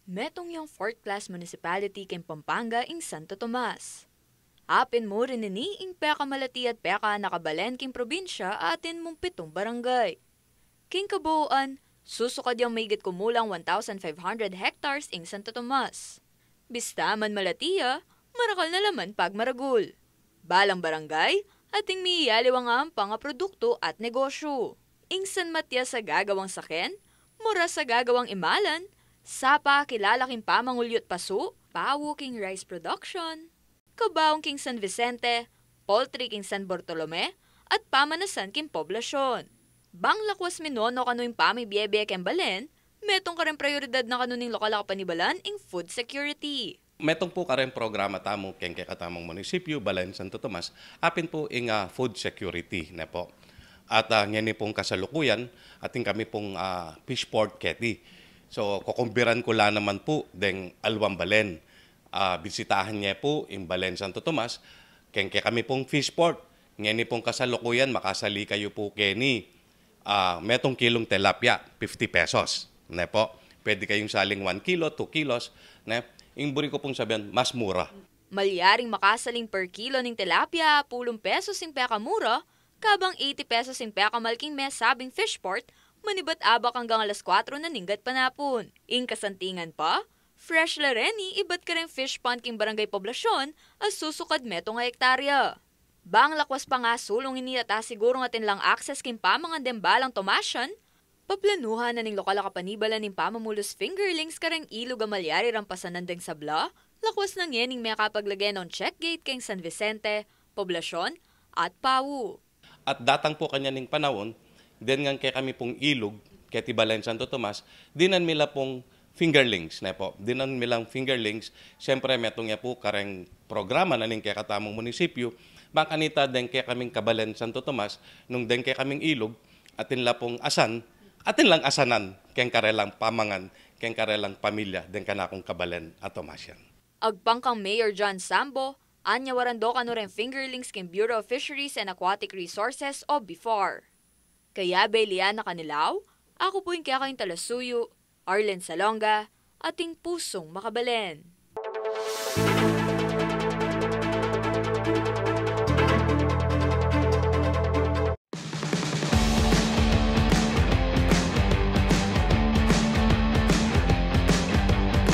Metong yung 4th class municipality ken Pampanga ing Santo Tomas. Apin mo rin ni ing peka malati at peka nakabalen king probinsya atin mong 7 barangay. King kabuuan, susukad yung maigit kumulang 1,500 hectares ing Santo Tomas. Bista man malatiya, marakal na laman pag maragul. Balang barangay, ating miyaliwang ang panga produkto at negosyo. Ing San Matias sa gagawang saken, mura sa gagawang imalan, sapa kilalaking pamangulyot paso, pawo king rice production, kabaong king San Vicente, poultry king San Bartolome, at pamanasan king poblasyon. Bang lakwas minono kano yung pamibiyebe ken balen, metong karen prioridad na kanuning lokal kapanibalan ing food security. Metong po karen programa tamo ken kay katamang munisipyo Balen Santo Tomas, apin po ing food security na po. At ngani pong kasalukuyan, ating kami pong fish port keti. So, kukumbiran ko lang naman po deng Alwang Balen. Bisitahan niya po in Balen Santo Tomas. Kaya kami pong fish port. Ngayon pong kasalukuyan, makasali kayo po keni. Metong kilong tilapia, 50 pesos. Ne po. Pwede kayong saling 1 kilo, 2 kilos. Ne? Ingburi ko pong sabihan, mas mura. Malyaring makasaling per kilo ng tilapia, 10 pesos yung pekamura, kabang 80 pesos yung pekamalking mes sabing fish port, manibat abak hanggang alas 4 na ninggat panapon. Ing kasantingan pa, fresh lareni ibat ka rin fish pond king barangay poblasyon as susukad meto nga hektarya. Bang lakwas pa nga sulong iniyata siguro nga tinlang access king pamangan dembalang Tomasyan, paplanuhan na ning lokal kapanibalan ning pamamulos fingerlings kareng ilog a malyari rampasanan deng sabla, lakwas na ngening may kapaglagay ng check gate king San Vicente, poblasyon at Pawu. At datang po kanya ning panahon, then nga kay kami pong ilog, kay Tibalen Santo Tomas, dinan mila pong fingerlings na po. Dinan milang fingerlings, siyempre metong ya po kareng programa na ning kay katamong munisipyo, bangkanita den kay kaming Kabalen Santo Tomas, nung den kay kaming ilog, atin la pong atin lang asanan, kay karelang pamangan, kay karelang pamilya, den kanakong Kabalen at Tomasyan. Agpangkang Mayor John Sambo, anyawaran do kano rin fingerlings king Bureau of Fisheries and Aquatic Resources o BIFAR. Kaya Beliana Kanilaw, ako po yung kaya kayong Talasuyo, Arlen Salonga, ating pusong Makabalen.